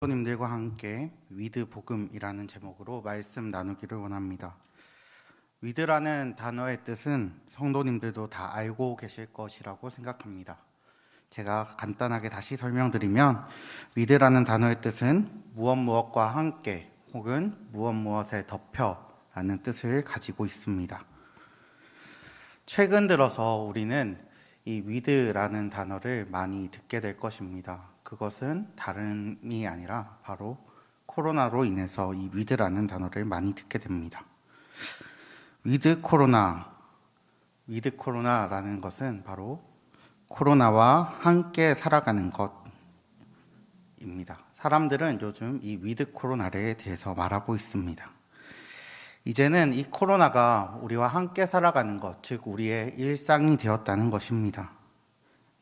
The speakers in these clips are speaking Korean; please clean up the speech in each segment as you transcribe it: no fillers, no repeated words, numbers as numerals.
성도님들과 함께 위드 복음이라는 제목으로 말씀 나누기를 원합니다. 위드라는 단어의 뜻은 성도님들도 다 알고 계실 것이라고 생각합니다. 제가 간단하게 다시 설명드리면 위드라는 단어의 뜻은 무엇과 함께 혹은 무엇에 덮여라는 뜻을 가지고 있습니다. 최근 들어서 우리는 이 위드라는 단어를 많이 듣게 될 것입니다. 그것은 다름이 아니라 바로 코로나로 인해서 이 위드라는 단어를 많이 듣게 됩니다. 위드 코로나라는 것은 바로 코로나와 함께 살아가는 것입니다. 사람들은 요즘 이 위드 코로나에 대해서 말하고 있습니다. 이제는 이 코로나가 우리와 함께 살아가는 것, 즉 우리의 일상이 되었다는 것입니다.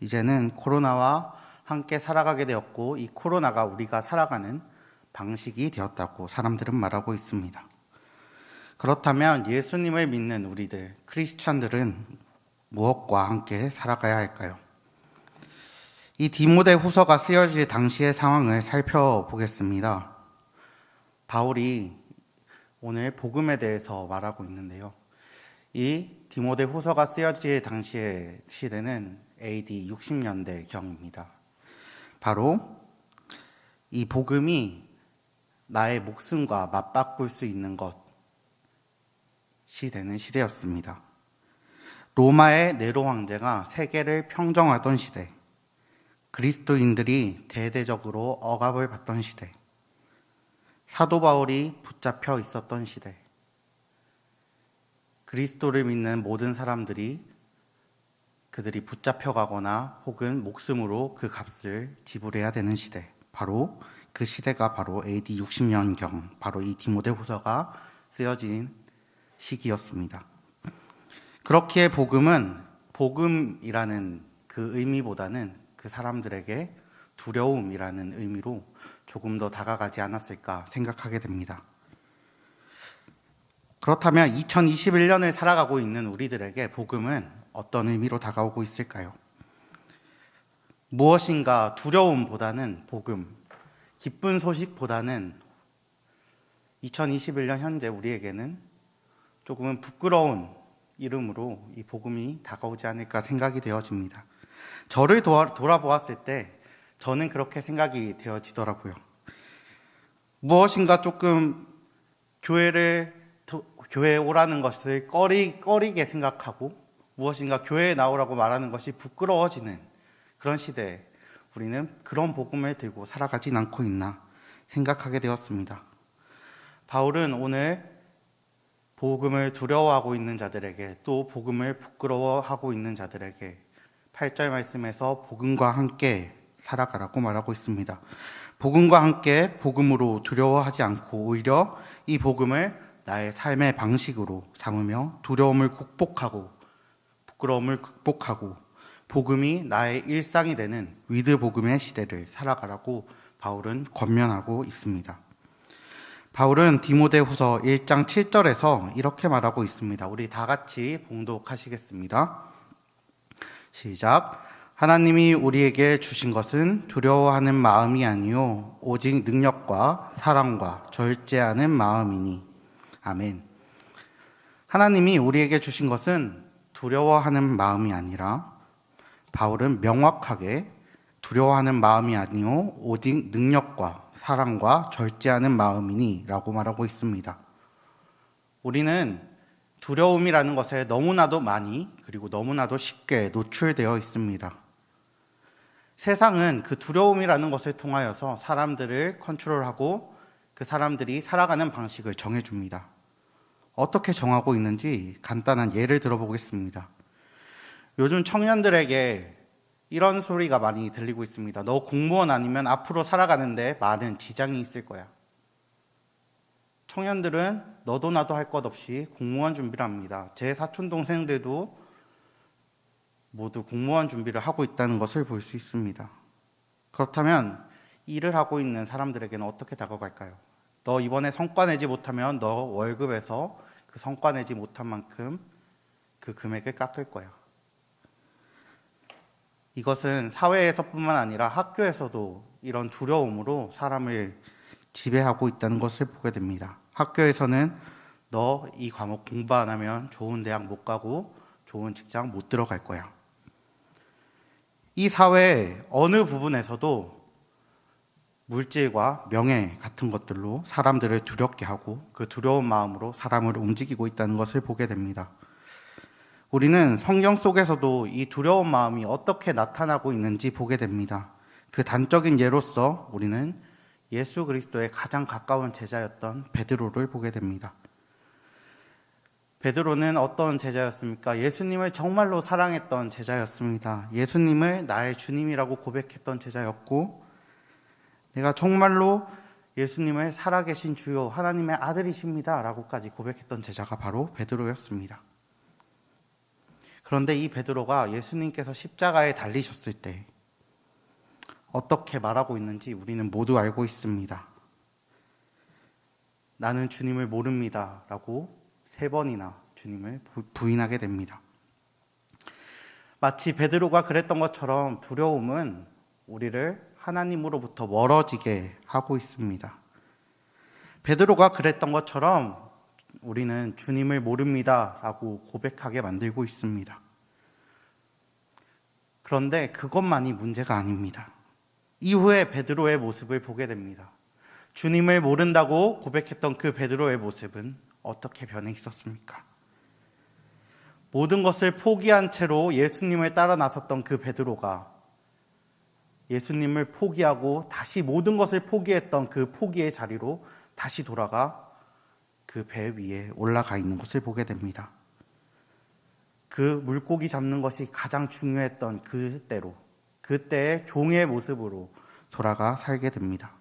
이제는 코로나와 함께 살아가게 되었고 이 코로나가 우리가 살아가는 방식이 되었다고 사람들은 말하고 있습니다. 그렇다면 예수님을 믿는 우리들, 크리스찬들은 무엇과 함께 살아가야 할까요? 이 디모데 후서가 쓰여질 당시의 상황을 살펴보겠습니다. 바울이 오늘 복음에 대해서 말하고 있는데요. 이 디모데 후서가 쓰여질 당시의 시대는 AD 60년대경입니다. 바로 이 복음이 나의 목숨과 맞바꿀 수 있는 것이 되는 시대였습니다. 로마의 네로 황제가 세계를 평정하던 시대, 그리스도인들이 대대적으로 억압을 받던 시대, 사도 바울이 붙잡혀 있었던 시대, 그리스도를 믿는 모든 사람들이 그들이 붙잡혀가거나 혹은 목숨으로 그 값을 지불해야 되는 시대, 바로 그 시대가 바로 AD 60년경, 바로 이 디모데 후서가 쓰여진 시기였습니다. 그렇기에 복음이라는 그 의미보다는 그 사람들에게 두려움이라는 의미로 조금 더 다가가지 않았을까 생각하게 됩니다. 그렇다면 2021년을 살아가고 있는 우리들에게 복음은 어떤 의미로 다가오고 있을까요? 무엇인가 두려움보다는 복음, 기쁜 소식보다는 2021년 현재 우리에게는 조금은 부끄러운 이름으로 이 복음이 다가오지 않을까 생각이 되어집니다. 저를 돌아보았을 때 저는 그렇게 생각이 되어지더라고요. 무엇인가 조금 교회에 오라는 것을 꺼리게 생각하고 무엇인가 교회에 나오라고 말하는 것이 부끄러워지는 그런 시대에 우리는 그런 복음을 들고 살아가진 않고 있나 생각하게 되었습니다. 바울은 오늘 복음을 두려워하고 있는 자들에게 또 복음을 부끄러워하고 있는 자들에게 8절 말씀에서 복음과 함께 살아가라고 말하고 있습니다. 복음과 함께 복음으로 두려워하지 않고 오히려 이 복음을 나의 삶의 방식으로 삼으며 두려움을 극복하고 부끄러움을 극복하고 복음이 나의 일상이 되는 위드 복음의 시대를 살아가라고 바울은 권면하고 있습니다. 바울은 디모데 후서 1장 7절에서 이렇게 말하고 있습니다. 우리 다 같이 봉독하시겠습니다. 시작. 하나님이 우리에게 주신 것은 두려워하는 마음이 아니요 오직 능력과 사랑과 절제하는 마음이니. 아멘. 하나님이 우리에게 주신 것은 두려워하는 마음이 아니라 바울은 명확하게 두려워하는 마음이 아니요 오직 능력과 사랑과 절제하는 마음이니 라고 말하고 있습니다. 우리는 두려움이라는 것에 너무나도 많이 그리고 너무나도 쉽게 노출되어 있습니다. 세상은 그 두려움이라는 것을 통하여서 사람들을 컨트롤하고 그 사람들이 살아가는 방식을 정해줍니다. 어떻게 정하고 있는지 간단한 예를 들어보겠습니다. 요즘 청년들에게 이런 소리가 많이 들리고 있습니다. 너 공무원 아니면 앞으로 살아가는데 많은 지장이 있을 거야. 청년들은 너도 나도 할 것 없이 공무원 준비를 합니다. 제 사촌 동생들도 모두 공무원 준비를 하고 있다는 것을 볼 수 있습니다. 그렇다면 일을 하고 있는 사람들에게는 어떻게 다가갈까요? 너 이번에 성과 내지 못하면 너 월급에서 그 성과 내지 못한 만큼 그 금액을 깎을 거야. 이것은 사회에서뿐만 아니라 학교에서도 이런 두려움으로 사람을 지배하고 있다는 것을 보게 됩니다. 학교에서는 너 이 과목 공부 안 하면 좋은 대학 못 가고 좋은 직장 못 들어갈 거야. 이 사회의 어느 부분에서도 물질과 명예 같은 것들로 사람들을 두렵게 하고 그 두려운 마음으로 사람을 움직이고 있다는 것을 보게 됩니다. 우리는 성경 속에서도 이 두려운 마음이 어떻게 나타나고 있는지 보게 됩니다. 그 단적인 예로서 우리는 예수 그리스도의 가장 가까운 제자였던 베드로를 보게 됩니다. 베드로는 어떤 제자였습니까? 예수님을 정말로 사랑했던 제자였습니다. 예수님을 나의 주님이라고 고백했던 제자였고, 내가 정말로 예수님을 살아계신 주요 하나님의 아들이십니다 라고까지 고백했던 제자가 바로 베드로였습니다. 그런데 이 베드로가 예수님께서 십자가에 달리셨을 때 어떻게 말하고 있는지 우리는 모두 알고 있습니다. 나는 주님을 모릅니다 라고 3번이나 주님을 부인하게 됩니다. 마치 베드로가 그랬던 것처럼 두려움은 우리를 하나님으로부터 멀어지게 하고 있습니다. 베드로가 그랬던 것처럼 우리는 주님을 모릅니다 라고 고백하게 만들고 있습니다. 그런데 그것만이 문제가 아닙니다. 이후에 베드로의 모습을 보게 됩니다. 주님을 모른다고 고백했던 그 베드로의 모습은 어떻게 변해 있었습니까? 모든 것을 포기한 채로 예수님을 따라 나섰던 그 베드로가 예수님을 포기하고 다시 모든 것을 포기했던 그 포기의 자리로 다시 돌아가 그 배 위에 올라가 있는 것을 보게 됩니다. 그 물고기 잡는 것이 가장 중요했던 그때의 종의 모습으로 돌아가 살게 됩니다.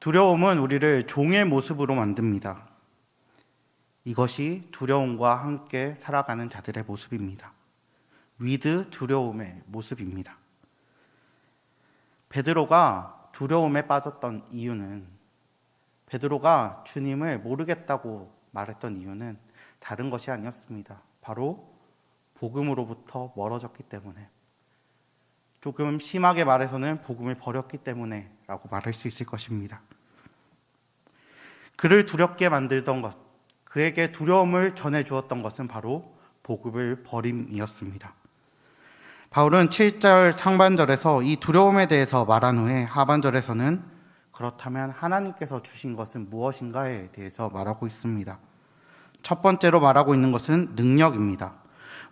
두려움은 우리를 종의 모습으로 만듭니다. 이것이 두려움과 함께 살아가는 자들의 모습입니다. 위드 두려움의 모습입니다. 베드로가 두려움에 빠졌던 이유는, 베드로가 주님을 모르겠다고 말했던 이유는 다른 것이 아니었습니다. 바로 복음으로부터 멀어졌기 때문에, 조금 심하게 말해서는 복음을 버렸기 때문에 라고 말할 수 있을 것입니다. 그를 두렵게 만들던 것, 그에게 두려움을 전해주었던 것은 바로 복음을 버림이었습니다. 바울은 7절 상반절에서 이 두려움에 대해서 말한 후에 하반절에서는 그렇다면 하나님께서 주신 것은 무엇인가에 대해서 말하고 있습니다. 첫 번째로 말하고 있는 것은 능력입니다.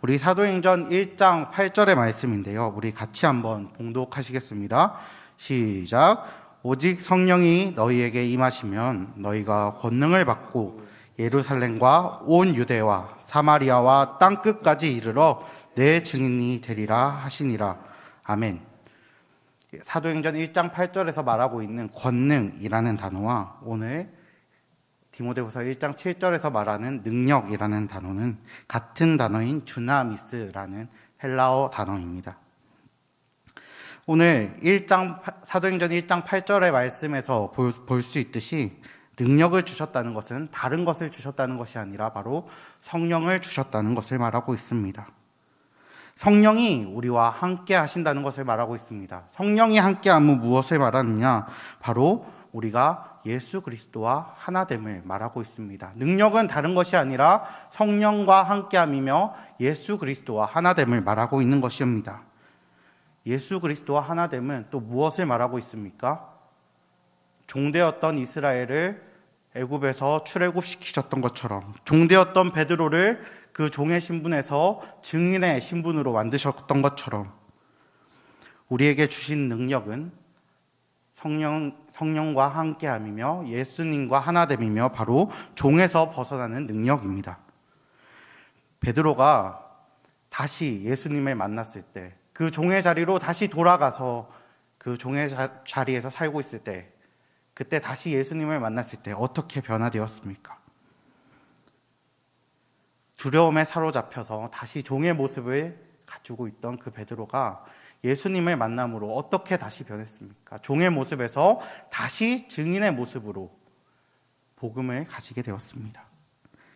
우리 사도행전 1장 8절의 말씀인데요. 우리 같이 한번 봉독하시겠습니다. 시작. 오직 성령이 너희에게 임하시면 너희가 권능을 받고 예루살렘과 온 유대와 사마리아와 땅끝까지 이르러 내 증인이 되리라 하시니라. 아멘. 사도행전 1장 8절에서 말하고 있는 권능이라는 단어와 오늘 디모데후서 1장 7절에서 말하는 능력이라는 단어는 같은 단어인 주나미스라는 헬라어 단어입니다. 오늘 사도행전 1장 8절의 말씀에서 볼 수 있듯이 능력을 주셨다는 것은 다른 것을 주셨다는 것이 아니라 바로 성령을 주셨다는 것을 말하고 있습니다. 성령이 우리와 함께 하신다는 것을 말하고 있습니다. 성령이 함께하면 무엇을 말하느냐? 바로 우리가 예수 그리스도와 하나됨을 말하고 있습니다. 능력은 다른 것이 아니라 성령과 함께함이며 예수 그리스도와 하나됨을 말하고 있는 것입니다. 예수 그리스도와 하나됨은 또 무엇을 말하고 있습니까? 종되었던 이스라엘을 애굽에서 출애굽시키셨던 것처럼, 종되었던 베드로를 그 종의 신분에서 증인의 신분으로 만드셨던 것처럼, 우리에게 주신 능력은 성령과 함께함이며 예수님과 하나됨이며 바로 종에서 벗어나는 능력입니다. 베드로가 다시 예수님을 만났을 때, 그 종의 자리로 다시 돌아가서 그 종의 자리에서 살고 있을 때, 그때 다시 예수님을 만났을 때 어떻게 변화되었습니까? 두려움에 사로잡혀서 다시 종의 모습을 갖추고 있던 그 베드로가 예수님을 만남으로 어떻게 다시 변했습니까? 종의 모습에서 다시 증인의 모습으로 복음을 가지게 되었습니다.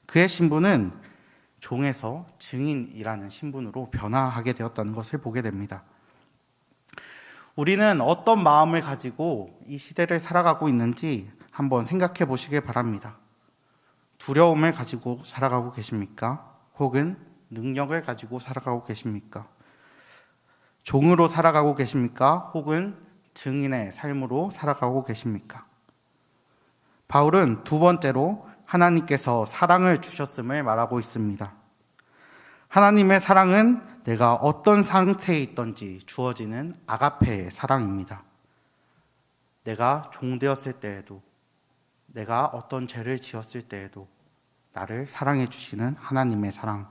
그의 신분은 종에서 증인이라는 신분으로 변화하게 되었다는 것을 보게 됩니다. 우리는 어떤 마음을 가지고 이 시대를 살아가고 있는지 한번 생각해 보시길 바랍니다. 두려움을 가지고 살아가고 계십니까? 혹은 능력을 가지고 살아가고 계십니까? 종으로 살아가고 계십니까? 혹은 증인의 삶으로 살아가고 계십니까? 바울은 두 번째로 하나님께서 사랑을 주셨음을 말하고 있습니다. 하나님의 사랑은 내가 어떤 상태에 있든지 주어지는 아가페의 사랑입니다. 내가 종되었을 때에도, 내가 어떤 죄를 지었을 때에도 나를 사랑해 주시는 하나님의 사랑.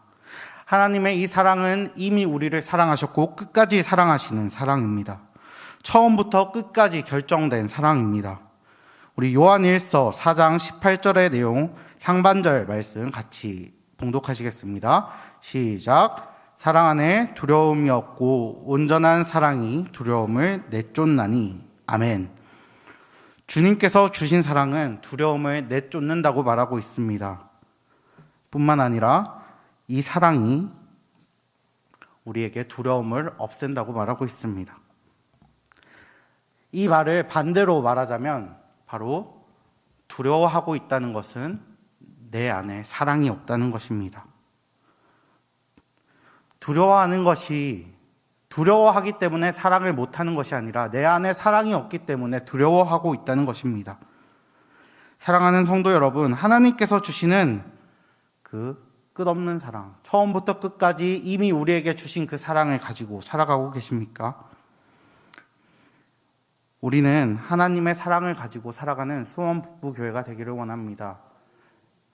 하나님의 이 사랑은 이미 우리를 사랑하셨고 끝까지 사랑하시는 사랑입니다. 처음부터 끝까지 결정된 사랑입니다. 우리 요한일서 4장 18절의 내용 상반절 말씀 같이 봉독하시겠습니다. 시작. 사랑 안에 두려움이 없고 온전한 사랑이 두려움을 내쫓나니. 아멘. 주님께서 주신 사랑은 두려움을 내쫓는다고 말하고 있습니다. 뿐만 아니라 이 사랑이 우리에게 두려움을 없앤다고 말하고 있습니다. 이 말을 반대로 말하자면 바로 두려워하고 있다는 것은 내 안에 사랑이 없다는 것입니다. 두려워하는 것이 두려워하기 때문에 사랑을 못하는 것이 아니라 내 안에 사랑이 없기 때문에 두려워하고 있다는 것입니다. 사랑하는 성도 여러분, 하나님께서 주시는 그 끝없는 사랑, 처음부터 끝까지 이미 우리에게 주신 그 사랑을 가지고 살아가고 계십니까? 우리는 하나님의 사랑을 가지고 살아가는 수원북부교회가 되기를 원합니다.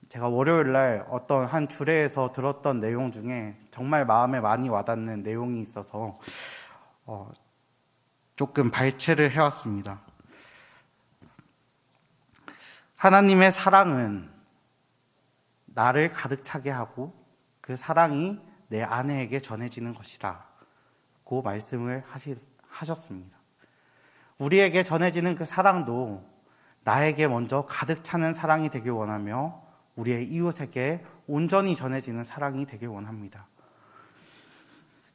제가 월요일 날 어떤 한 주례에서 들었던 내용 중에 정말 마음에 많이 와닿는 내용이 있어서 조금 발췌를 해왔습니다. 하나님의 사랑은 나를 가득 차게 하고 그 사랑이 내 아내에게 전해지는 것이다 고 말씀을 하셨습니다. 우리에게 전해지는 그 사랑도 나에게 먼저 가득 차는 사랑이 되길 원하며 우리의 이웃에게 온전히 전해지는 사랑이 되길 원합니다.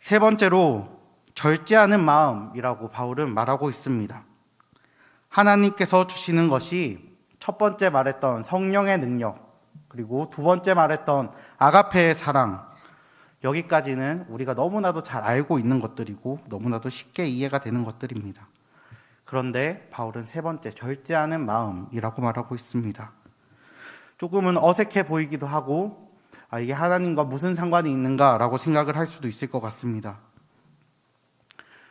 세 번째로 절제하는 마음이라고 바울은 말하고 있습니다. 하나님께서 주시는 것이 첫 번째 말했던 성령의 능력, 그리고 두 번째 말했던 아가페의 사랑, 여기까지는 우리가 너무나도 잘 알고 있는 것들이고 너무나도 쉽게 이해가 되는 것들입니다. 그런데 바울은 세 번째 절제하는 마음이라고 말하고 있습니다. 조금은 어색해 보이기도 하고 이게 하나님과 무슨 상관이 있는가라고 생각을 할 수도 있을 것 같습니다.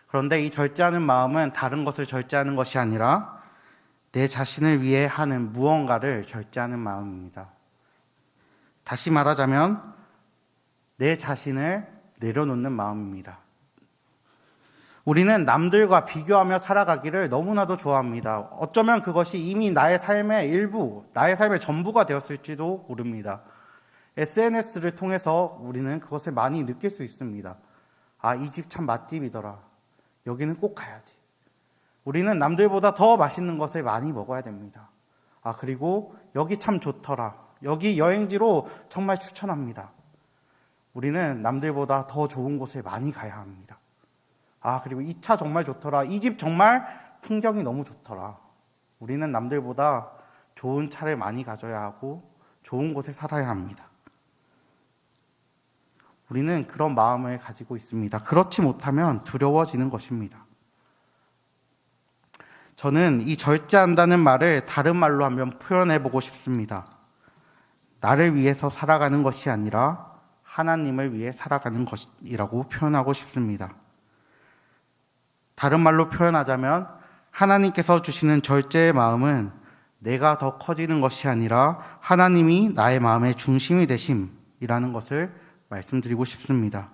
그런데 이 절제하는 마음은 다른 것을 절제하는 것이 아니라 내 자신을 위해 하는 무언가를 절제하는 마음입니다. 다시 말하자면 내 자신을 내려놓는 마음입니다. 우리는 남들과 비교하며 살아가기를 너무나도 좋아합니다. 어쩌면 그것이 이미 나의 삶의 일부, 나의 삶의 전부가 되었을지도 모릅니다. SNS를 통해서 우리는 그것을 많이 느낄 수 있습니다. 이 집 참 맛집이더라. 여기는 꼭 가야지. 우리는 남들보다 더 맛있는 것을 많이 먹어야 됩니다. 그리고 여기 참 좋더라. 여기 여행지로 정말 추천합니다. 우리는 남들보다 더 좋은 곳에 많이 가야 합니다. 그리고 이 차 정말 좋더라. 이 집 정말 풍경이 너무 좋더라. 우리는 남들보다 좋은 차를 많이 가져야 하고 좋은 곳에 살아야 합니다. 우리는 그런 마음을 가지고 있습니다. 그렇지 못하면 두려워지는 것입니다. 저는 이 절제한다는 말을 다른 말로 한번 표현해 보고 싶습니다. 나를 위해서 살아가는 것이 아니라 하나님을 위해 살아가는 것이라고 표현하고 싶습니다. 다른 말로 표현하자면 하나님께서 주시는 절제의 마음은 내가 더 커지는 것이 아니라 하나님이 나의 마음의 중심이 되심이라는 것을 말씀드리고 싶습니다.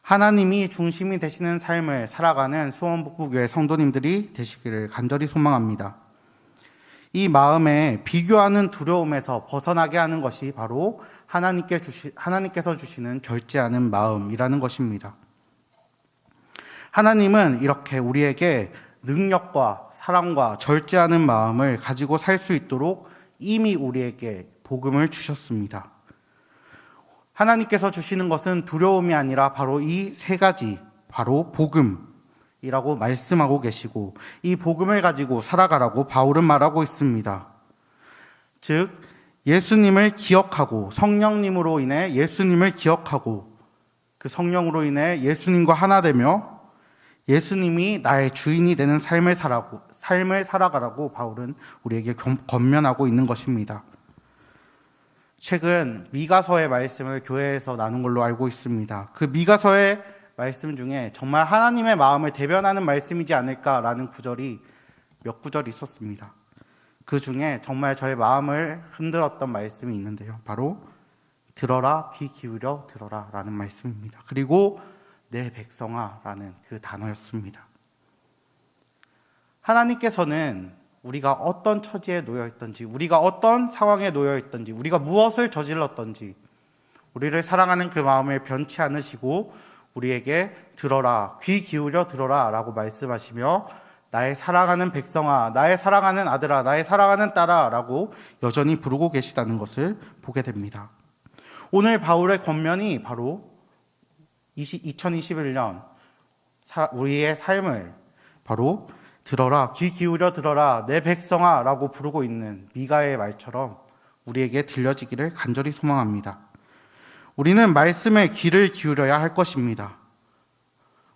하나님이 중심이 되시는 삶을 살아가는 수원북부교회 성도님들이 되시기를 간절히 소망합니다. 이 마음에 비교하는 두려움에서 벗어나게 하는 것이 바로 하나님께서 주시는 절제하는 마음이라는 것입니다. 하나님은 이렇게 우리에게 능력과 사랑과 절제하는 마음을 가지고 살 수 있도록 이미 우리에게 복음을 주셨습니다. 하나님께서 주시는 것은 두려움이 아니라 바로 이 세 가지, 바로 복음, 이라고 말씀하고 계시고 이 복음을 가지고 살아가라고 바울은 말하고 있습니다. 즉 예수님을 기억하고 성령님으로 인해 예수님을 기억하고 그 성령으로 인해 예수님과 하나 되며 예수님이 나의 주인이 되는 삶을 살아가라고 바울은 우리에게 권면하고 있는 것입니다. 최근 미가서의 말씀을 교회에서 나눈 걸로 알고 있습니다. 그 미가서의 말씀 중에 정말 하나님의 마음을 대변하는 말씀이지 않을까라는 구절이 몇 구절 있었습니다. 그 중에 정말 저의 마음을 흔들었던 말씀이 있는데요. 바로 들어라, 귀 기울여 들어라 라는 말씀입니다. 그리고 내 백성아 라는 그 단어였습니다. 하나님께서는 우리가 어떤 처지에 놓여 있든지, 우리가 어떤 상황에 놓여 있든지, 우리가 무엇을 저질렀든지 우리를 사랑하는 그 마음을 변치 않으시고 우리에게 들어라, 귀 기울여 들어라 라고 말씀하시며 나의 사랑하는 백성아, 나의 사랑하는 아들아, 나의 사랑하는 딸아 라고 여전히 부르고 계시다는 것을 보게 됩니다. 오늘 바울의 권면이 바로 2021년 우리의 삶을 바로 들어라, 귀 기울여 들어라, 내 백성아 라고 부르고 있는 미가의 말처럼 우리에게 들려지기를 간절히 소망합니다. 우리는 말씀에 귀를 기울여야 할 것입니다.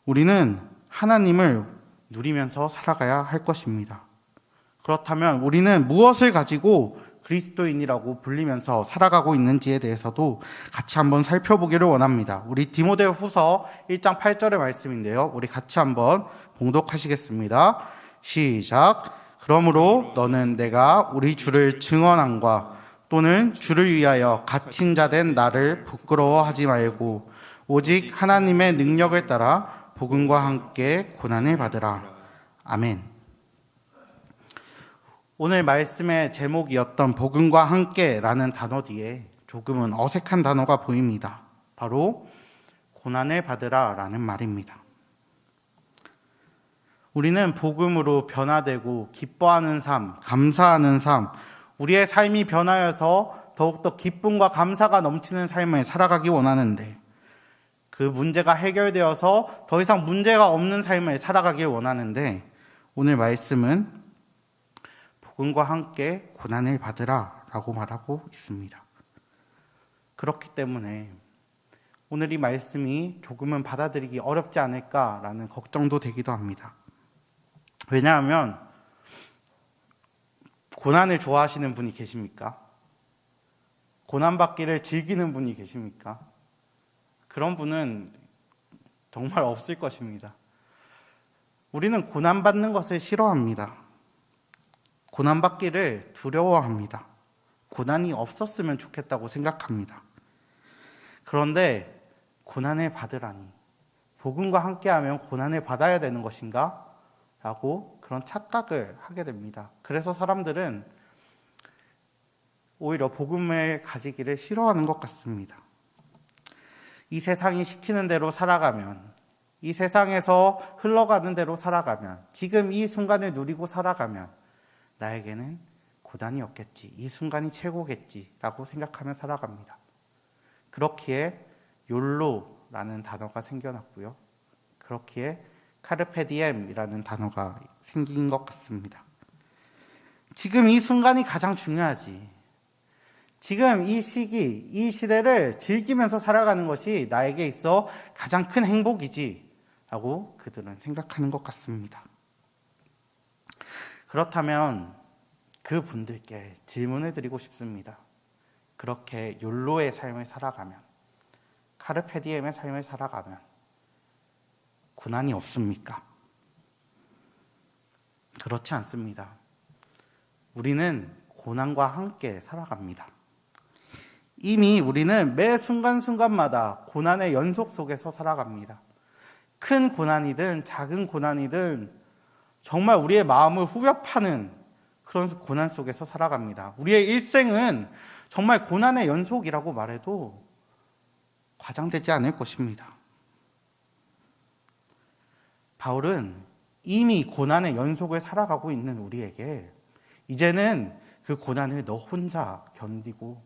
우리는 하나님을 누리면서 살아가야 할 것입니다. 그렇다면 우리는 무엇을 가지고 그리스도인이라고 불리면서 살아가고 있는지에 대해서도 같이 한번 살펴보기를 원합니다. 우리 디모데 후서 1장 8절의 말씀인데요. 우리 같이 한번 봉독하시겠습니다. 시작. 그러므로 너는 내가 우리 주를 증언함과 또는 주를 위하여 갇힌 자 된 나를 부끄러워하지 말고 오직 하나님의 능력을 따라 복음과 함께 고난을 받으라. 아멘. 오늘 말씀의 제목이었던 복음과 함께라는 단어 뒤에 조금은 어색한 단어가 보입니다. 바로 고난을 받으라 라는 말입니다. 우리는 복음으로 변화되고 기뻐하는 삶, 감사하는 삶, 우리의 삶이 변하여서 더욱더 기쁨과 감사가 넘치는 삶을 살아가기 원하는데 그 문제가 해결되어서 더 이상 문제가 없는 삶을 살아가길 원하는데 오늘 말씀은 복음과 함께 고난을 받으라 라고 말하고 있습니다. 그렇기 때문에 오늘 이 말씀이 조금은 받아들이기 어렵지 않을까라는 걱정도 되기도 합니다. 왜냐하면 고난을 좋아하시는 분이 계십니까? 고난받기를 즐기는 분이 계십니까? 그런 분은 정말 없을 것입니다. 우리는 고난받는 것을 싫어합니다. 고난받기를 두려워합니다. 고난이 없었으면 좋겠다고 생각합니다. 그런데 고난을 받으라니, 복음과 함께하면 고난을 받아야 되는 것인가? 라고 그런 착각을 하게 됩니다. 그래서 사람들은 오히려 복음을 가지기를 싫어하는 것 같습니다. 이 세상이 시키는 대로 살아가면, 이 세상에서 흘러가는 대로 살아가면, 지금 이 순간을 누리고 살아가면 나에게는 고난이 없겠지, 이 순간이 최고겠지 라고 생각하며 살아갑니다. 그렇기에 욜로라는 단어가 생겨났고요. 그렇기에 카르페디엠이라는 단어가 생긴 것 같습니다. 지금 이 순간이 가장 중요하지. 지금 이 시기, 이 시대를 즐기면서 살아가는 것이 나에게 있어 가장 큰 행복이지 라고 그들은 생각하는 것 같습니다. 그렇다면 그분들께 질문을 드리고 싶습니다. 그렇게 욜로의 삶을 살아가면, 카르페디엠의 삶을 살아가면 고난이 없습니까? 그렇지 않습니다. 우리는 고난과 함께 살아갑니다. 이미 우리는 매 순간순간마다 고난의 연속 속에서 살아갑니다. 큰 고난이든 작은 고난이든 정말 우리의 마음을 후벼 파는 그런 고난 속에서 살아갑니다. 우리의 일생은 정말 고난의 연속이라고 말해도 과장되지 않을 것입니다. 바울은 이미 고난의 연속을 살아가고 있는 우리에게 이제는 그 고난을 너 혼자 견디고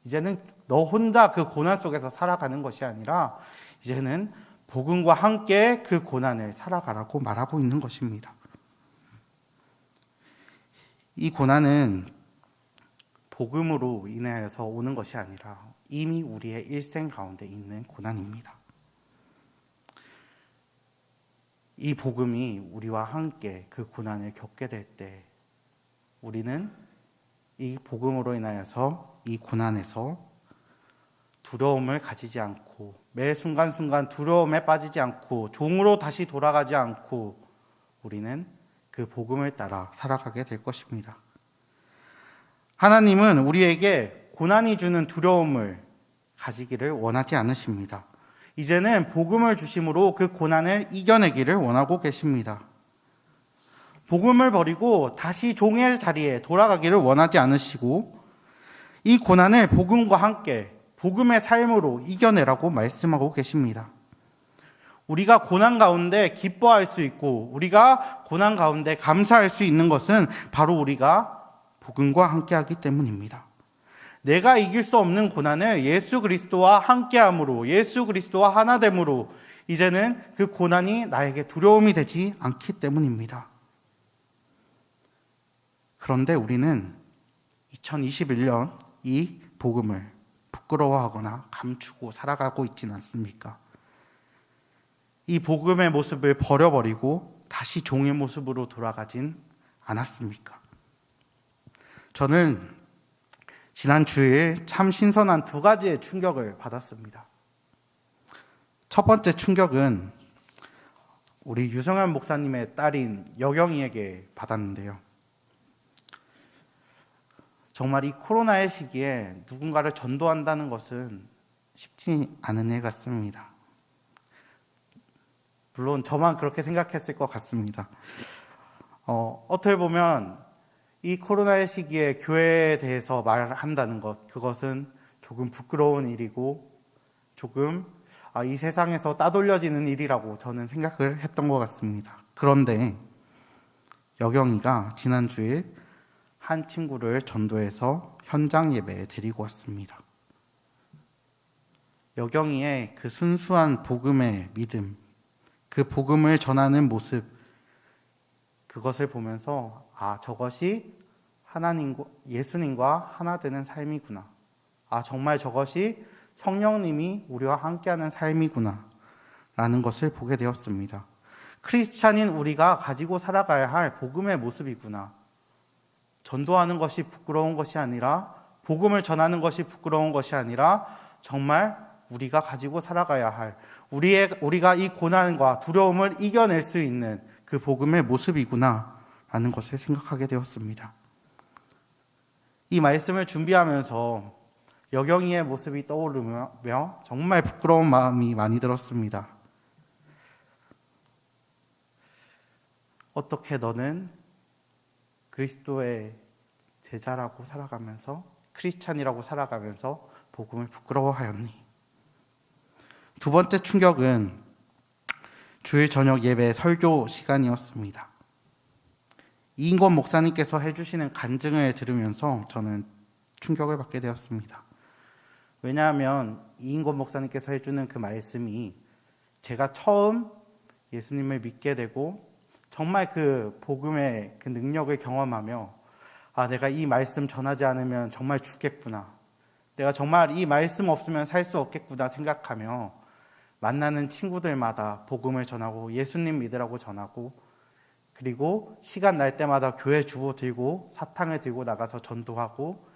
이제는 너 혼자 그 고난 속에서 살아가는 것이 아니라 이제는 복음과 함께 그 고난을 살아가라고 말하고 있는 것입니다. 이 고난은 복음으로 인하여서 오는 것이 아니라 이미 우리의 일생 가운데 있는 고난입니다. 이 복음이 우리와 함께 그 고난을 겪게 될 때 우리는 이 복음으로 인하여서 이 고난에서 두려움을 가지지 않고 매 순간순간 두려움에 빠지지 않고 종으로 다시 돌아가지 않고 우리는 그 복음을 따라 살아가게 될 것입니다. 하나님은 우리에게 고난이 주는 두려움을 가지기를 원하지 않으십니다. 이제는 복음을 주심으로 그 고난을 이겨내기를 원하고 계십니다. 복음을 버리고 다시 종의 자리에 돌아가기를 원하지 않으시고 이 고난을 복음과 함께 복음의 삶으로 이겨내라고 말씀하고 계십니다. 우리가 고난 가운데 기뻐할 수 있고 우리가 고난 가운데 감사할 수 있는 것은 바로 우리가 복음과 함께하기 때문입니다. 내가 이길 수 없는 고난을 예수 그리스도와 함께함으로 예수 그리스도와 하나됨으로 이제는 그 고난이 나에게 두려움이 되지 않기 때문입니다. 그런데 우리는 2021년 이 복음을 부끄러워하거나 감추고 살아가고 있지는 않습니까? 이 복음의 모습을 버려버리고 다시 종의 모습으로 돌아가진 않았습니까? 저는 지난 주일 참 신선한 두 가지의 충격을 받았습니다. 첫 번째 충격은 우리 유성현 목사님의 딸인 여경이에게 받았는데요. 정말 이 코로나의 시기에 누군가를 전도한다는 것은 쉽지 않은 일 같습니다. 물론 저만 그렇게 생각했을 것 같습니다. 어떻게 보면 이 코로나의 시기에 교회에 대해서 말한다는 것, 그것은 조금 부끄러운 일이고 조금 이 세상에서 따돌려지는 일이라고 저는 생각을 했던 것 같습니다. 그런데 여경이가 지난주에 한 친구를 전도해서 현장 예배에 데리고 왔습니다. 여경이의 그 순수한 복음의 믿음, 그 복음을 전하는 모습, 그것을 보면서 저것이 하나님과 예수님과 하나 되는 삶이구나. 정말 저것이 성령님이 우리와 함께하는 삶이구나 라는 것을 보게 되었습니다. 크리스찬인 우리가 가지고 살아가야 할 복음의 모습이구나. 전도하는 것이 부끄러운 것이 아니라 복음을 전하는 것이 부끄러운 것이 아니라 정말 우리가 가지고 살아가야 할 우리가 이 고난과 두려움을 이겨낼 수 있는 그 복음의 모습이구나 라는 것을 생각하게 되었습니다. 이 말씀을 준비하면서 여경이의 모습이 떠오르며 정말 부끄러운 마음이 많이 들었습니다. 어떻게 너는 그리스도의 제자라고 살아가면서 크리스찬이라고 살아가면서 복음을 부끄러워하였니? 두 번째 충격은 주일 저녁 예배 설교 시간이었습니다. 이인권 목사님께서 해주시는 간증을 들으면서 저는 충격을 받게 되었습니다. 왜냐하면 이인권 목사님께서 해주는 그 말씀이 제가 처음 예수님을 믿게 되고 정말 그 복음의 그 능력을 경험하며 내가 이 말씀 전하지 않으면 정말 죽겠구나. 내가 정말 이 말씀 없으면 살 수 없겠구나 생각하며 만나는 친구들마다 복음을 전하고 예수님 믿으라고 전하고 그리고 시간 날 때마다 교회 주보 들고 사탕을 들고 나가서 전도하고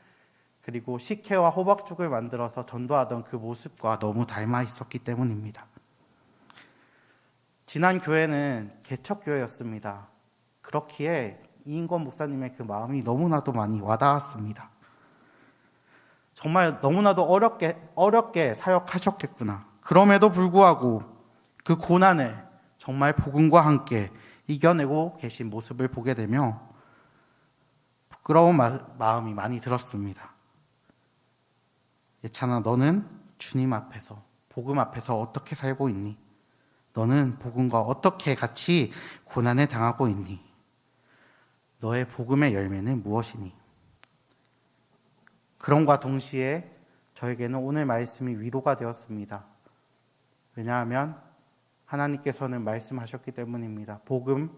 그리고 식혜와 호박죽을 만들어서 전도하던 그 모습과 너무 닮아 있었기 때문입니다. 지난 교회는 개척교회였습니다. 그렇기에 이인권 목사님의 그 마음이 너무나도 많이 와닿았습니다. 정말 너무나도 어렵게 사역하셨겠구나. 그럼에도 불구하고 그 고난을 정말 복음과 함께 이겨내고 계신 모습을 보게 되며 부끄러운 마음이 많이 들었습니다. 예찬아, 너는 주님 앞에서 복음 앞에서 어떻게 살고 있니? 너는 복음과 어떻게 같이 고난을 당하고 있니? 너의 복음의 열매는 무엇이니? 그럼과 동시에 저에게는 오늘 말씀이 위로가 되었습니다. 왜냐하면 하나님께서는 말씀하셨기 때문입니다. 복음,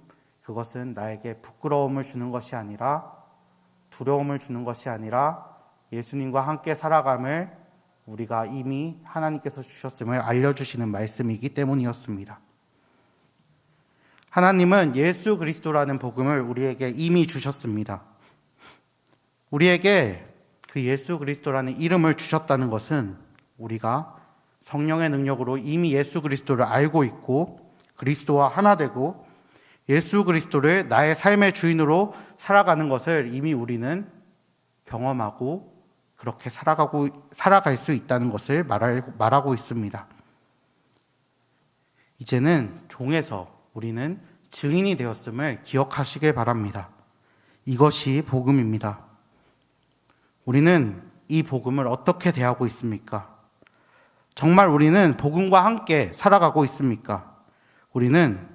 그것은 나에게 부끄러움을 주는 것이 아니라, 두려움을 주는 것이 아니라 예수님과 함께 살아감을 우리가 이미 하나님께서 주셨음을 알려주시는 말씀이기 때문이었습니다. 하나님은 예수 그리스도라는 복음을 우리에게 이미 주셨습니다. 우리에게 그 예수 그리스도라는 이름을 주셨다는 것은 우리가 성령의 능력으로 이미 예수 그리스도를 알고 있고 그리스도와 하나 되고 예수 그리스도를 나의 삶의 주인으로 살아가는 것을 이미 우리는 경험하고 그렇게 살아갈 수 있다는 것을 말하고 있습니다. 이제는 종에서 우리는 증인이 되었음을 기억하시길 바랍니다. 이것이 복음입니다. 우리는 이 복음을 어떻게 대하고 있습니까? 정말 우리는 복음과 함께 살아가고 있습니까? 우리는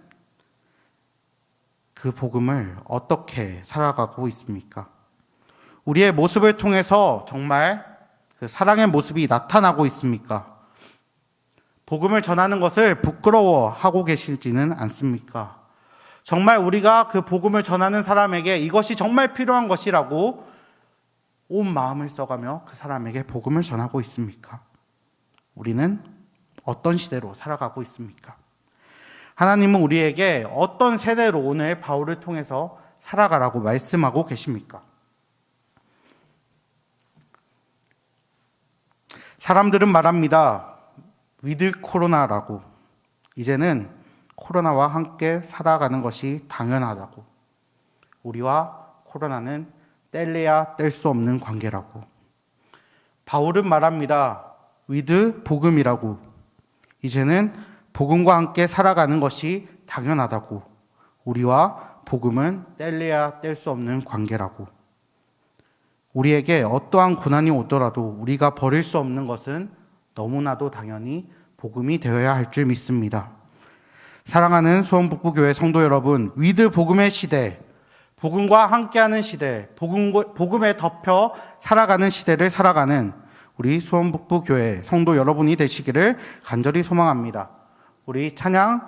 그 복음을 어떻게 살아가고 있습니까? 우리의 모습을 통해서 정말 그 사랑의 모습이 나타나고 있습니까? 복음을 전하는 것을 부끄러워하고 계시지는 않습니까? 정말 우리가 그 복음을 전하는 사람에게 이것이 정말 필요한 것이라고 온 마음을 써가며 그 사람에게 복음을 전하고 있습니까? 우리는 어떤 시대로 살아가고 있습니까? 하나님은 우리에게 어떤 세대로 오늘 바울을 통해서 살아가라고 말씀하고 계십니까? 사람들은 말합니다. 위드 코로나라고. 이제는 코로나와 함께 살아가는 것이 당연하다고. 우리와 코로나는 뗄래야 뗄 수 없는 관계라고. 바울은 말합니다. 위드 복음이라고. 이제는 복음과 함께 살아가는 것이 당연하다고. 우리와 복음은 뗄래야 뗄 수 없는 관계라고. 우리에게 어떠한 고난이 오더라도 우리가 버릴 수 없는 것은 너무나도 당연히 복음이 되어야 할 줄 믿습니다. 사랑하는 수원북부교회 성도 여러분, 위드 복음의 시대, 복음과 함께하는 시대, 복음에 덮여 살아가는 시대를 살아가는 우리 수원북부교회 성도 여러분이 되시기를 간절히 소망합니다. 우리 찬양